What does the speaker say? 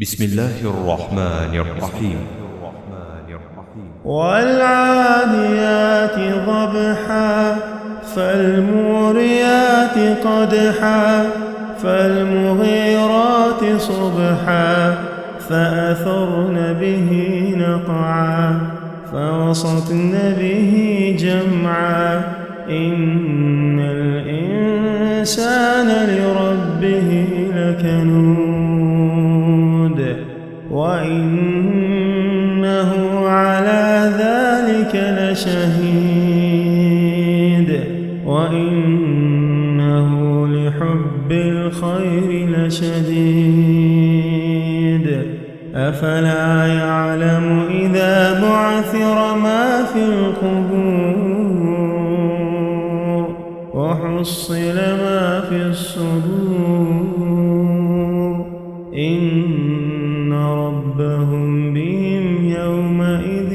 بسم الله الرحمن الرحيم. والعاديات ضبحا فالموريات قدحا فالمغيرات صبحا فأثرن به نقعا فوسطن به جمعا إن الإنسان لربه لكنود وإنه على ذلك لشهيد وإنه لحب الخير لشديد أفلا يعلم إذا بعثر ما في القبور وحصل ما في الصدور إن ربهم بهم يومئذ